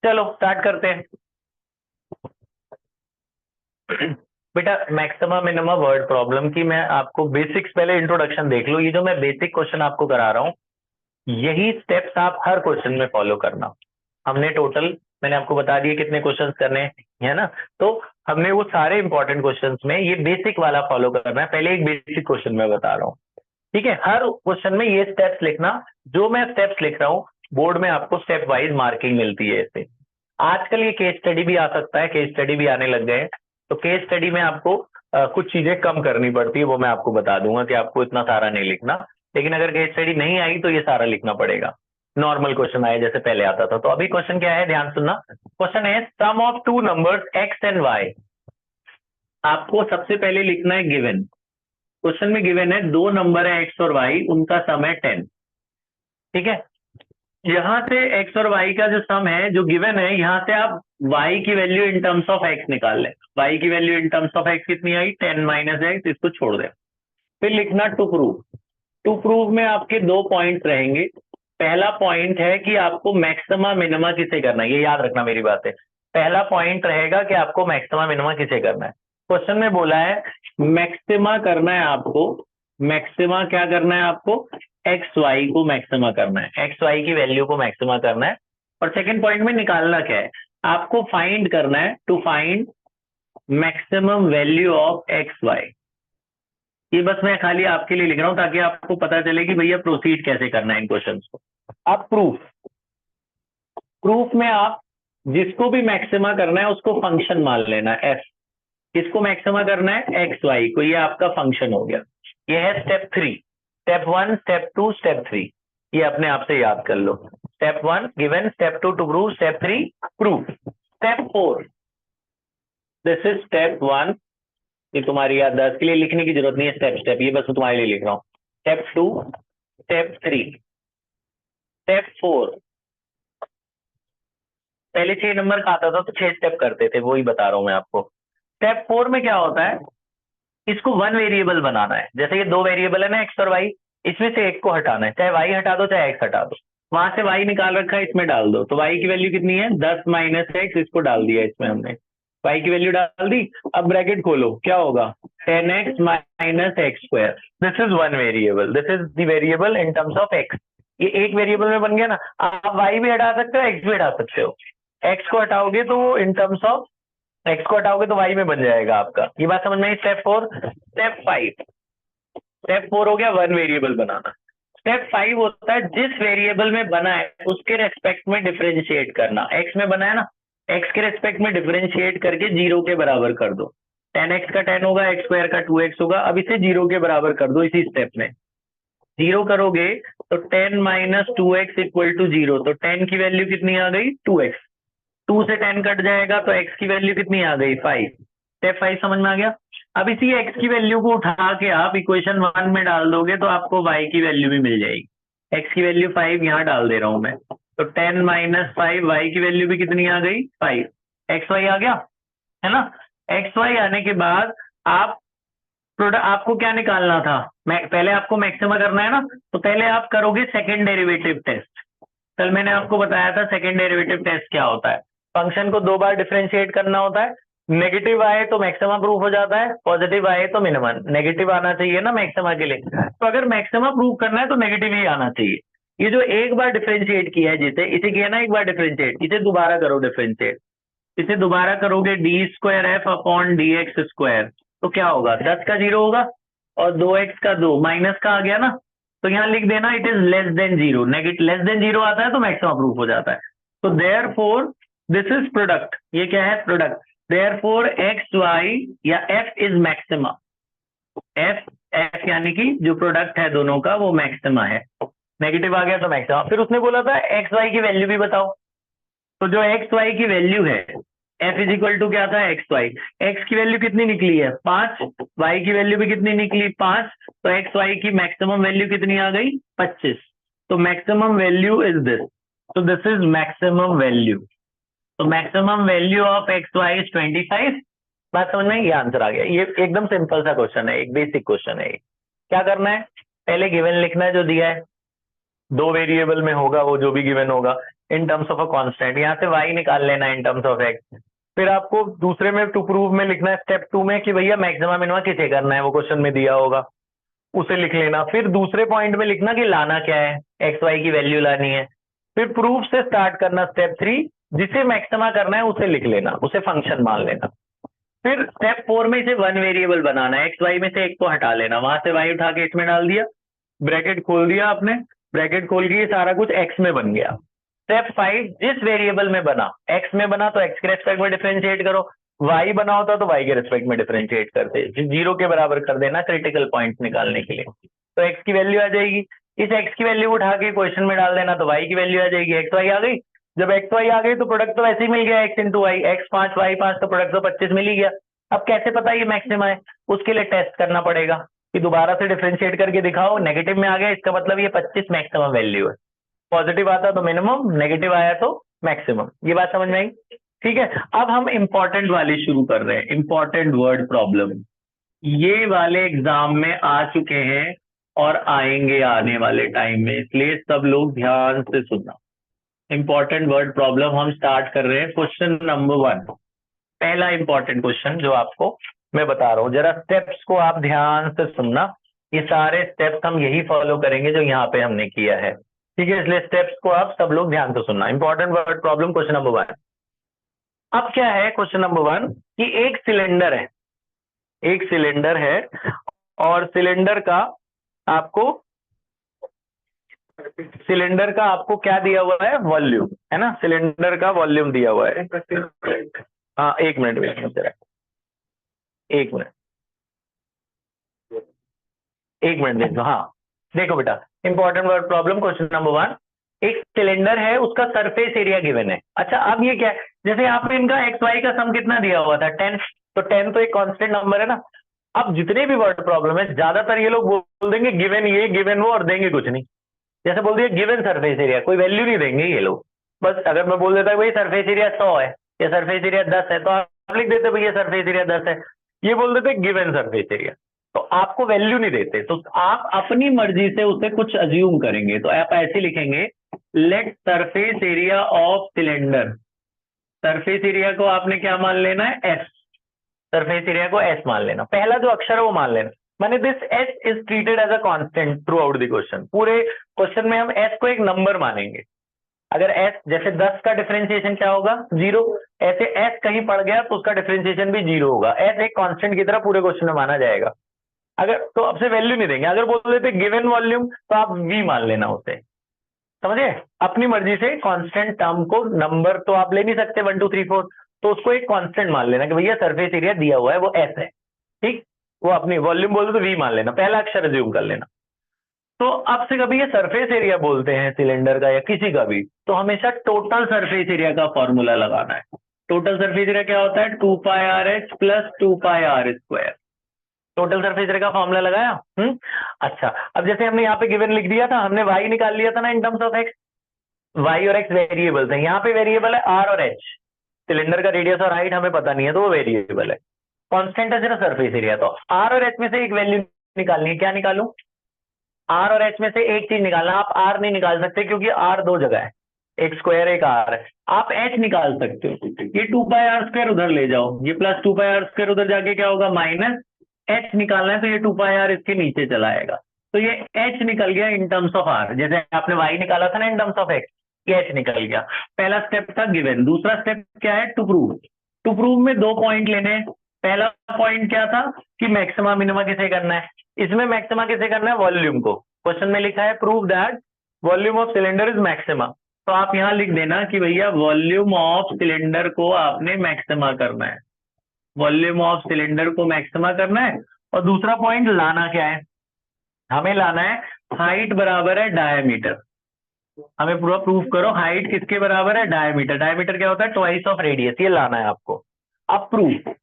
चलो स्टार्ट करते हैं। बेटा मैक्सिमम मिनिमम वर्ड प्रॉब्लम की मैं आपको बेसिक्स, पहले इंट्रोडक्शन देख लो। ये जो मैं बेसिक क्वेश्चन आपको करा रहा हूँ, यही स्टेप्स आप हर क्वेश्चन में फॉलो करना। हमने टोटल, मैंने आपको बता दिए कितने क्वेश्चंस करने हैं, है ना। तो हमने वो सारे इंपॉर्टेंट क्वेश्चंस में ये बेसिक वाला फॉलो करना है। पहले एक बेसिक क्वेश्चन मैं बता रहा हूँ, ठीक है। हर क्वेश्चन में ये स्टेप्स लिखना। जो मैं स्टेप्स लिख रहा हूँ, बोर्ड में आपको स्टेप वाइज मार्किंग मिलती है ऐसे। आजकल ये केस स्टडी भी आ सकता है, केस स्टडी भी आने लग गए हैं। तो केस स्टडी में आपको कुछ चीजें कम करनी पड़ती है, वो मैं आपको बता दूंगा कि आपको इतना सारा नहीं लिखना। लेकिन अगर केस स्टडी नहीं आई तो ये सारा लिखना पड़ेगा। नॉर्मल क्वेश्चन आए जैसे पहले आता था। तो अभी क्वेश्चन क्या है, ध्यान सुनना। क्वेश्चन है sum of two numbers X and Y. आपको सबसे पहले लिखना है गिवन। क्वेश्चन में गिवन है दो नंबर है एक्स और वाई, उनका सम है 10। ठीक है। यहां से एक्स और वाई का जो सम है, जो गिवन है, यहां से आप वाई की value in terms of x निकाल लें। वाई की value in terms of x कितनी आई, 10 माइनस एक्स, इसको छोड़ दें। फिर लिखना टू प्रूव। टू प्रूव में आपके दो पॉइंट्स रहेंगे। पहला पॉइंट है कि आपको मैक्सिमा मिनिमा किसे करना है, ये याद रखना मेरी बात है। पहला पॉइंट रहेगा कि आपको मैक्सिमा मिनिमा किसे करना है। क्वेश्चन में बोला है मैक्सिमा करना है आपको। मैक्सिमा क्या करना है आपको, एक्स वाई को मैक्सिमा करना है, एक्स वाई की वैल्यू को मैक्सिमा करना है। और सेकंड पॉइंट में निकालना क्या है, आपको फाइंड करना है, to find maximum value of x y. ये बस मैं खाली आपके लिए लिख रहा हूं ताकि आपको पता चले कि भैया प्रोसीड कैसे करना है इन क्वेश्चंस को। अब प्रूफ। प्रूफ में आप जिसको भी मैक्सिमा करना है उसको फंक्शन मान लेना, एफ। किसको मैक्सिमा करना है, एक्स वाई को। ये आपका फंक्शन हो गया। ये है स्टेप 3। स्टेप 1, स्टेप 2, स्टेप 3, ये अपने आप से याद कर लो। Step 1 given, step 2 to prove, step 3 proof. Step 4, this is step 1। ये तुम्हारी याददाश्त के लिए लिखने की जरूरत नहीं है स्टेप स्टेप, ये बस मैं तुम्हारे लिए लिख रहा हूँ। Step 2, step 3, step 4। पहले 6 नंबर का आता था तो 6 स्टेप करते थे, वही बता रहा हूं मैं आपको। स्टेप 4 में क्या होता है, इसको वन वेरिएबल बनाना है। जैसे ये दो वेरिएबल है ना, एक्स और वाई, इसमें से एक को हटाना है। चाहे वाई हटा दो चाहे एक्स हटा दो। वहां से वाई निकाल रखा है, इसमें डाल दो। तो वाई की वैल्यू कितनी है, 10 माइनस एक्स, इसको डाल दिया इसमें हमने। वाई की वैल्यू डाल दी। अब ब्रैकेट खोलो, क्या होगा, 10x minus x square. This is one variable, this is the variable in terms of x. ये एक वेरिएबल में बन गया ना। आप वाई भी हटा सकते हो, एक्स भी हटा सकते हो। एक्स को हटाओगे तो वो इन टर्म्स ऑफ, एक्स को हटाओगे तो वाई में बन जाएगा आपका। ये बात समझ में आई। स्टेप 4। स्टेप 5, स्टेप 4 हो गया वन वेरिएबल बनाना। स्टेप 5 होता है जिस वेरिएबल में बना है उसके रेस्पेक्ट में डिफरेंशिएट करना। एक्स में बना है ना, एक्स के रेस्पेक्ट में डिफरेंशिएट करके जीरो के बराबर कर दो। 10x का 10 होगा, एक्स स्क्वायर का 2x होगा। अब इसे जीरो के बराबर कर दो इसी स्टेप में। जीरो करोगे तो 10 minus 2x equal to zero. तो 10 की वैल्यू कितनी आ गई, 2x। 2 से 10 कट जाएगा तो x की वैल्यू कितनी आ गई, 5। स्टेप 5 समझ में आ गया। अब इसी x की वैल्यू को उठा के आप इक्वेशन 1 में डाल दोगे तो आपको y की वैल्यू भी मिल जाएगी। x की वैल्यू 5 यहाँ डाल दे रहा हूं मैं। तो 10 माइनस 5, y की वैल्यू भी कितनी आ गई, 5। एक्स वाई आ गया, है ना। एक्स वाई आने के बाद आप प्रोडक्ट, आपको क्या निकालना था, पहले आपको मैक्सिमा करना है ना। तो पहले आप करोगे सेकेंड डेरिवेटिव टेस्ट। कल मैंने आपको बताया था सेकेंड डेरिवेटिव टेस्ट क्या होता है। फंक्शन को दो बार डिफरेंशिएट करना होता है। नेगेटिव आए तो मैक्सिमा प्रूफ हो जाता है, पॉजिटिव आए तो मिनिमम। नेगेटिव आना चाहिए ना मैक्सिमा के लिए, तो अगर मैक्सिमा प्रूव करना है तो नेगेटिव ही आना चाहिए। ये जो एक बार डिफरेंशिएट किया है, जिसे इसे किया ना एक बार डिफरेंशिएट, इसे दोबारा करो डिफरेंशिएट। इसे दोबारा करोगे D square F upon D x square. तो क्या होगा, 10 का 0 होगा और 2x का 2 माइनस का आ गया ना। तो यहां लिख देना it is less than zero. Negative less than zero आता है तो मैक्सिमम प्रूफ हो जाता है। तो therefore this is product, ये क्या है, product. Therefore X Y या F is maxima. F, F यानी कि जो प्रोडक्ट है दोनों का वो मैक्सिमा है। नेगेटिव आ गया तो मैक्सिमा। फिर उसने बोला था एक्स वाई की वैल्यू भी बताओ। तो जो एक्स वाई की वैल्यू है, एफ इज इक्वल टू क्या था, एक्स वाई। एक्स की वैल्यू कितनी निकली है, 5। वाई की वैल्यू भी कितनी निकली, 5। तो एक्स वाई की मैक्सिमम वैल्यू कितनी आ गई, 25। तो मैक्सिमम वैल्यू इज दिस। तो दिस इज मैक्सिमम वैल्यू। तो maximum value of x y is 25। बात समझ में, ये आंसर आ गया। ये एकदम सिंपल सा क्वेश्चन है, एक बेसिक क्वेश्चन है। क्या करना है, पहले गिवन लिखना है जो दिया है। दो वेरिएबल में होगा वो जो भी गिवन होगा। इन टर्म्स ऑफ अ कांस्टेंट, यहाँ से y निकाल लेना इन टर्म्स ऑफ x। फिर आपको दूसरे में टू प्रूव में लिखना है स्टेप 2 में कि भैया मैक्सिमा मिनिमा किसे करना है, वो क्वेश्चन में दिया होगा, उसे लिख लेना। फिर दूसरे पॉइंट में लिखना कि लाना क्या है, एक्स वाई की वैल्यू लानी है। फिर प्रूफ से स्टार्ट करना स्टेप 3, जिसे मैक्सिमा करना है उसे लिख लेना, उसे फंक्शन मान लेना। फिर स्टेप 4 में इसे वन वेरिएबल बनाना है, एक्स वाई में से एक को हटा लेना, वहां से वाई उठा के इसमें डाल दिया, ब्रैकेट खोल दिया आपने, ब्रैकेट खोल के ये सारा कुछ एक्स में बन गया। स्टेप 5, जिस वेरिएबल में बना, एक्स में बना तो एक्स के रेस्पेक्ट में डिफरेंशिएट करो, वाई बना होता तो वाई के रेस्पेक्ट में डिफरेंशिएट करते, जीरो के बराबर कर देना क्रिटिकल पॉइंट निकालने के लिए। तो एक्स की वैल्यू आ जाएगी, इस एक्स की वैल्यू उठा के क्वेश्चन में डाल देना तो वाई की वैल्यू आ जाएगी, एक्स वाई आ गई। जब एक्स वाई आ गई तो प्रोडक्ट तो वैसे ही मिल गया, x into y, x 5 y 5, तो प्रोडक्ट तो 25 मिल ही गया। अब कैसे पता ये मैक्सिमा है, उसके लिए टेस्ट करना पड़ेगा कि दोबारा से डिफरेंशिएट करके दिखाओ, नेगेटिव में आ गया इसका मतलब ये 25 मैक्सिमम वैल्यू है, पॉजिटिव आता तो मिनिमम, नेगेटिव आया तो मैक्सिमम। ये बात समझ में आई? ठीक है, अब हम इंपॉर्टेंट वाली शुरू कर रहे हैं, इंपॉर्टेंट वर्ड प्रॉब्लम। ये वाले एग्जाम में आ चुके हैं और आएंगे आने वाले टाइम में, इसलिए सब लोग ध्यान से सुनना। इंपॉर्टेंट वर्ड प्रॉब्लम हम स्टार्ट कर रहे हैं, क्वेश्चन नंबर 1, पहला इंपॉर्टेंट क्वेश्चन जो आपको मैं बता रहा हूं, जरा स्टेप्स को आप ध्यान से सुनना। ये सारे स्टेप्स हम यही फॉलो करेंगे जो यहाँ पे हमने किया है, ठीक है? इसलिए स्टेप्स को आप सब लोग ध्यान से सुनना। Important word problem question number 1। अब क्या है क्वेश्चन नंबर 1 कि एक सिलेंडर है, एक सिलेंडर है और सिलेंडर का आपको क्या दिया हुआ है, वॉल्यूम, है ना? सिलेंडर का वॉल्यूम दिया हुआ है। हाँ, एक मिनट जरा, एक मिनट देख लो। हाँ देखो बेटा, important word problem question number 1, एक सिलेंडर है, उसका सरफेस एरिया गिवन है। अच्छा, अब ये क्या है, जैसे यहाँ पे इनका एक्स वाई का सम कितना दिया हुआ था, 10, तो 10 तो एक कांस्टेंट नंबर है ना। अब जितने भी वर्ड प्रॉब्लम है, ज्यादातर ये लोग बोल देंगे गिवन ये गिवन वो, और देंगे कुछ नहीं। जैसे बोल दिया गिवन सरफेस एरिया, कोई वैल्यू नहीं देंगे ये लोग। बस अगर मैं बोल देता भाई सरफेस एरिया 100 है या सरफेस एरिया 10 है, तो आप लिख देते भैया सरफेस एरिया 10 है। ये बोल देते गिवन सरफेस एरिया, तो आपको वैल्यू नहीं देते, तो आप अपनी मर्जी से उसे कुछ अज्यूम करेंगे। तो आप ऐसे लिखेंगे, let surface area of cylinder, surface area को आपने क्या मान लेना है, एस, सरफेस एरिया को एस मान लेना, पहला जो अक्षर है वो मान लेना। माने this s is treated as a constant throughout the question, पूरे क्वेश्चन में हम एस को एक नंबर मानेंगे। अगर एस जैसे 10 का डिफरेंशिएशन क्या होगा, 0, ऐसे एस कहीं पड़ गया तो उसका डिफरेंशिएशन भी 0 होगा। एस एक कांस्टेंट की तरह पूरे क्वेश्चन में माना जाएगा। अगर तो अब से वैल्यू नहीं देंगे, अगर बोल देते गिवन वॉल्यूम तो आप वी मान लेना उसे, समझे? अपनी मर्जी से कांस्टेंट टर्म को नंबर तो आप ले नहीं सकते 1 2 3 4, तो उसको एक कांस्टेंट मान लेना कि भैया सरफेस एरिया दिया हुआ है वो एस है, ठीक? वो अपनी वॉल्यूम बोल दो तो वी मान लेना, पहला अक्षर अज्यूम कर लेना। तो अब से कभी ये सरफेस एरिया बोलते हैं सिलेंडर का या किसी का भी, तो हमेशा टोटल सरफेस एरिया का फॉर्मूला लगाना है। टोटल सरफेस एरिया क्या होता है, 2 pi R H plus 2 pi are square. Total surface area का फॉर्मूला लगाया। अच्छा, अब जैसे हमने यहाँ पे गिवन लिख दिया था, हमने वाई निकाल लिया था ना in terms of x, y और एक्स वेरिएबल्स हैं, यहाँ पे वेरिएबल है आर और एच, सिलेंडर का रेडियस और हाइट हमें पता नहीं है तो वो वेरिएबल है, कांस्टेंट है सिर्फ सरफेस एरिया। तो आर और एच में से एक वैल्यू निकालनी है, क्या निकालूं, आर और एच में से एक चीज निकालना। आप आर नहीं निकाल सकते क्योंकि आर दो जगह है, एक स्क्वायर एक आर है। आप एच निकाल सकते हो, ये 2 पाई आर स्क्वायर उधर ले जाओ, ये प्लस 2 पाई आर स्क्वायर उधर जाके क्या होगा, माइनस एच निकालना है तो ये 2 पाई आर इसके नीचे चला आएगा, तो ये एच निकल गया इन टर्म्स ऑफ आर। जैसे आपने वाई निकाला था ना इन टर्म्स ऑफ एक्स, ये एच निकल गया। पहला स्टेप था गिवन, दूसरा स्टेप क्या है, टू प्रूव। टू प्रूव में 2 पॉइंट लेने हैं। पहला पॉइंट क्या था कि मैक्सिमा मिनिमा किसे करना है, इसमें मैक्सिमा किसे करना है, वॉल्यूम को। क्वेश्चन में लिखा है prove that volume of cylinder is maxima, तो आप यहां लिख देना कि भैया वॉल्यूम ऑफ सिलेंडर को आपने मैक्सिमा करना है, वॉल्यूम ऑफ सिलेंडर को मैक्सिमा करना है। और दूसरा पॉइंट लाना क्या है, हमें लाना है हाइट बराबर है डायमीटर। हमें पूरा प्रूफ करो हाइट किसके बराबर है, डायमीटर। डायमीटर क्या होता है, ट्वाइस ऑफ रेडियस, ये लाना है आपको। अब प्रूफ,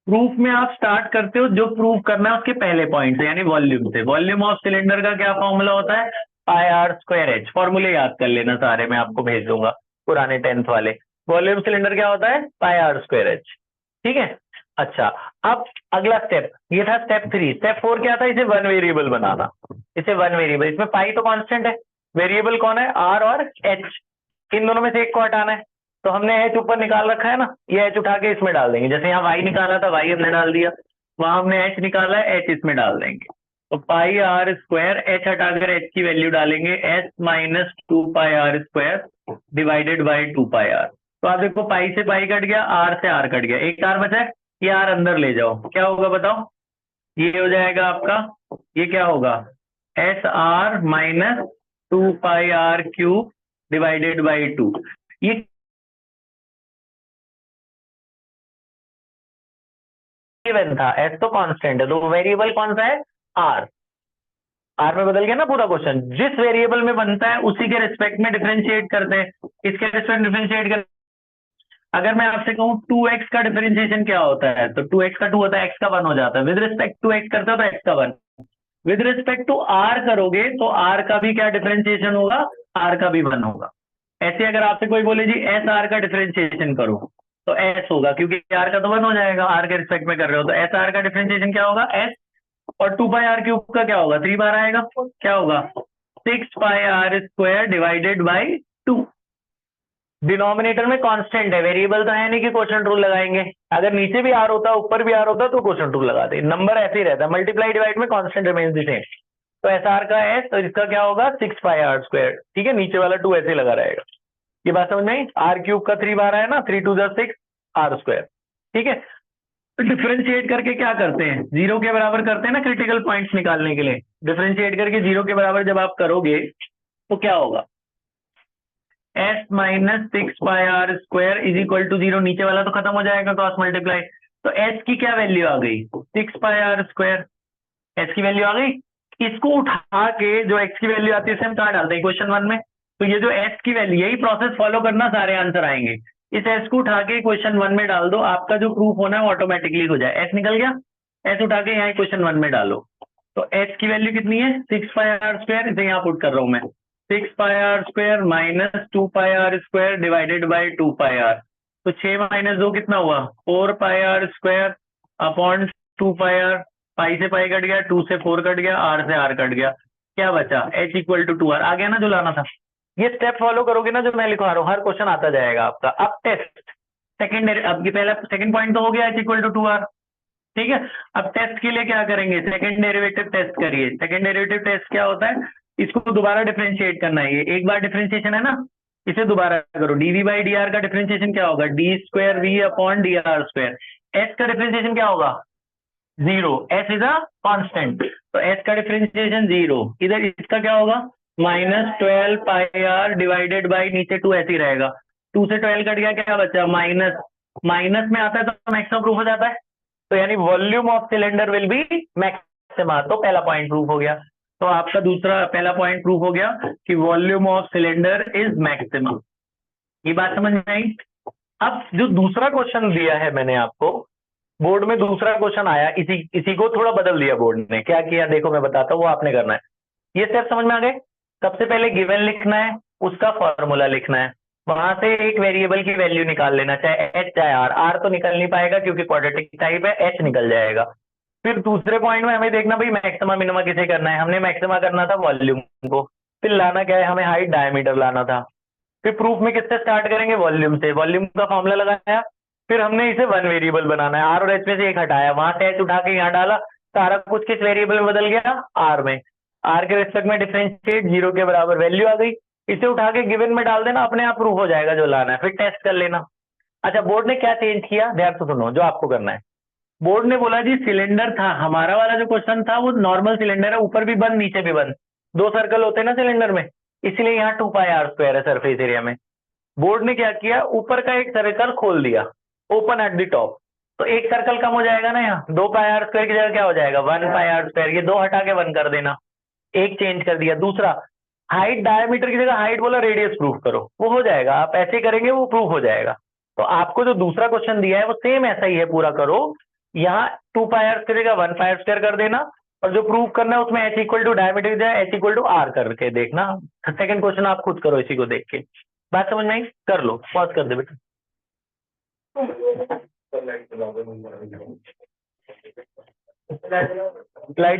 प्रूफ में आप स्टार्ट करते हो जो प्रूफ करना है उसके पहले पॉइंट से, यानी वॉल्यूम से। वॉल्यूम ऑफ सिलेंडर का क्या फॉर्मूला होता है, पाई आर स्क्वायर एच। फॉर्मूले याद कर लेना सारे, मैं आपको भेज दूंगा पुराने 10th वाले। वॉल्यूम सिलेंडर क्या होता है, पाई आर स्क्वायर एच, ठीक है? अच्छा, अब अगला स्टेप, ये था स्टेप 3। स्टेप 4 क्या था, इसे वन वेरिएबल बनाना। इसे वन वेरिएबल, इसमें पाई तो कांस्टेंट है, वेरिएबल कौन है, आर और एच। इन दोनों में से एक को हटाना है, तो हमने एच ऊपर निकाल रखा है ना, ये एच उठा के इसमें डाल देंगे। जैसे यहाँ वाई निकाला था, वाई हमने डाल दिया, वहां हमने एच निकाला है, एच इसमें डाल देंगे। तो पाई आर स्क्वायर, एच हटाकर एच की वैल्यू डालेंगे, s minus 2 pi are square divided by 2 pi are. तो आप देखो पाई से पाई कट गया, आर से आर कट गया, एक आर बचा है, ये आर अंदर ले जाओ, क्या होगा बताओ? ये हो जाएगा आपका, ये क्या होगा, s r minus 2 pi r cube divided by 2। ये गिवन था, एस तो कांस्टेंट है, तो वेरिएबल कौन सा है, आर। आर में बदल गया ना पूरा क्वेश्चन। जिस वेरिएबल में बनता है उसी के रिस्पेक्ट में डिफरेंशिएट करते हैं, इसके रिस्पेक्ट डिफरेंशिएट कर। अगर मैं आपसे कहूं 2x का डिफरेंशिएशन क्या होता है, तो 2x का 2 होता है, x का 1 हो जाता है। विद रिस्पेक्ट टू x करते हो तो x का 1। विद रिस्पेक्ट टू r करोगे तो r का भी क्या डिफरेंशिएशन होगा, r का भी 1 होगा। ऐसे अगर आपसे कोई बोले जी एस आर का डिफरेंशिएशन करो, तो एस होगा, क्योंकि आर का तो 1 हो जाएगा, आर के रिस्पेक्ट में कर रहे हो, तो एस आर का डिफरेंशिएशन क्या होगा, एस। और 2 पाई आर क्यूब का क्या होगा, 3 बार आएगा, क्या होगा, 6 pi are square divided by 2। Denominator में कांस्टेंट है, वेरिएबल तो है नहीं कि क्वोशिएंट रूल लगाएंगे। अगर नीचे भी आर होता, ऊपर भी आर होता, तो क्वोशिएंट रूल लगाते। नंबर ऐसे ही रहता है, मल्टीप्लाई डिवाइड में कांस्टेंट रिमेन्स द सेम। तो एस आर का एस, तो इसका क्या होगा, 6 पाई आर स्क्वायर। ठीक है, नीचे वाला 2 ऐसे लगा रहेगा। ये बात समझ में आई? आर क्यूब का 3 बार है ना, 3 2 6 आर स्क्वायर। ठीक है, तो डिफरेंशिएट करके क्या करते हैं, जीरो के बराबर करते हैं ना क्रिटिकल पॉइंट्स निकालने के लिए। डिफरेंशिएट करके जीरो के बराबर जब आप करोगे तो क्या होगा, s minus 6 pi are square is equal to 0। नीचे वाला तो खत्म हो जाएगा, क्रॉस मल्टीप्लाई। तो एस की क्या वैल्यू आ गई, 6 पाई आर स्क्वायर, एस की वैल्यू आ गई। इसको उठा के जो एक्स की वैल्यू आती है उसे हम कहाँ डालते हैं, क्वेश्चन 1 में। तो ये जो एस की वैल्यू, यही प्रोसेस फॉलो करना, सारे आंसर आएंगे। इस एस को उठा के क्वेश्चन 1 में डाल दो, आपका जो प्रूफ होना है ऑटोमेटिकली हो जाए। एस निकल गया, एस उठा के यहाँ क्वेश्चन 1 में डालो। तो एस की वैल्यू कितनी है, 6 पाई आर स्क्वायर, इसे यहाँ पुट कर रहा हूं मैं, 6 pi are square minus 2 pi are square divided by 2 pi are. तो 6 माइनस 2 कितना हुआ, 4 pi are square upon 2 pi R. Pi से पाई कट गया, 2 से 4 कट गया, आर से आर कट गया, क्या बचा, एच इक्वल टू 2 आर। आ गया ना जो लाना था। ये स्टेप फॉलो करोगे ना जो मैं लिखवा रहा हूँ, हर क्वेश्चन आता जाएगा आपका। अब टेस्ट सेकंड, अब ये पहला सेकंड पॉइंट तो हो गया, एच इक्वल टू 2 आर। ठीक है, अब टेस्ट के लिए क्या करेंगे, सेकंड डेरिवेटिव टेस्ट करिए। सेकंड डेरिवेटिव टेस्ट क्या होता है, इसको दोबारा डिफरेंशिएट करना है। ये एक बार डिफरेंशिएशन है ना, इसे दोबारा करो। डीवी बाई डी आर का डिफरेंशिएशन क्या होगा, d square v upon d r square. S का डिफरेंशिएशन क्या होगा, 0, एस इज अ कांस्टेंट, तो एस का डिफरेंशिएशन 0। इधर इसका क्या होगा, minus 12 pi r divided by, नीचे 2 ऐसे ही रहेगा, 2 से 12 कट गया, क्या बचा, माइनस। माइनस में आता है तो मैक्सिमम प्रूफ हो जाता है, तो यानी volume of cylinder will be maxima. तो पहला पॉइंट प्रूफ हो गया। तो आपका दूसरा पहला पॉइंट प्रूफ हो गया कि volume of cylinder is maximum. ये बात समझ में आई? अब जो दूसरा क्वेश्चन दिया है मैंने आपको, बोर्ड में दूसरा क्वेश्चन आया, इसी को थोड़ा बदल दिया बोर्ड ने। क्या किया देखो, मैं बताता हूँ, वो आपने करना है। ये स्टेप समझ में आ गए? सबसे पहले गिवन लिखना है, उसका फॉर्मूला लिखना है, वहां से एक वेरिएबल की वैल्यू निकाल लेना, चाहे एच चाहे आर। आर तो निकल नहीं पाएगा क्योंकि क्वाड्रेटिक टाइप है, एच निकल जाएगा। फिर दूसरे पॉइंट में हमें देखना भाई मैक्सिमा मिनिमा किसे करना है। हमने मैक्सिमा करना था वॉल्यूम को, फिर लाना क्या है, हमें हाइट डायमीटर लाना था। फिर प्रूफ में किससे स्टार्ट करेंगे, वॉल्यूम से। वॉल्यूम का फॉर्मूला लगाया, फिर हमने इसे 1 वेरिएबल बनाना है। आर और एच में से एक हटाया, वहां से एच उठा के यहाँ डाला, सारा कुछ किस वेरिएबल में बदल गया, आर में। आर के रेस्पेक्ट में डिफरेंशिएट, 0 के बराबर वैल्यू आ गई, इसे उठा के गिवन में डाल देना, अपने आप प्रूफ हो जाएगा जो लाना है, फिर टेस्ट कर लेना। अच्छा, बोर्ड ने क्या चेंज किया, ध्यान से सुनो जो आपको करना है। बोर्ड ने बोला जी सिलेंडर था, हमारा वाला जो क्वेश्चन था वो नॉर्मल सिलेंडर है, ऊपर भी बंद नीचे भी बंद, 2 सर्कल होते हैं ना सिलेंडर में, इसलिए यहाँ 2 पाई आर स्क्वायर है सरफेस एरिया में। बोर्ड ने क्या किया, ऊपर का एक सर्कल खोल दिया, ओपन एट द टॉप, तो एक सर्कल कम हो जाएगा ना, यहाँ 2 पाई आर स्क्वायर की जगह क्या हो जाएगा, 1 पाई आर स्क्वायर। ये 2 हटा के 1 कर देना, एक चेंज कर दिया। दूसरा, हाइट डायमीटर की जगह हाइट बोला रेडियस प्रूफ करो, वो हो जाएगा। आप ऐसे करेंगे वो प्रूफ हो जाएगा। तो आपको जो दूसरा क्वेश्चन दिया है वो सेम ऐसा ही है, पूरा करो। यहाँ 2 पाई आर की जगह 1 पाई आर स्क्वायर कर देना, और जो प्रूफ करना है उसमें एच इक्वल टू डायमीटर की जगह एच इक्वल टू आर करके देखना। सेकंड क्वेश्चन आप खुद करो इसी को देख के। बात समझ में आई? कर लो, पॉज कर दे बेटा। लाइट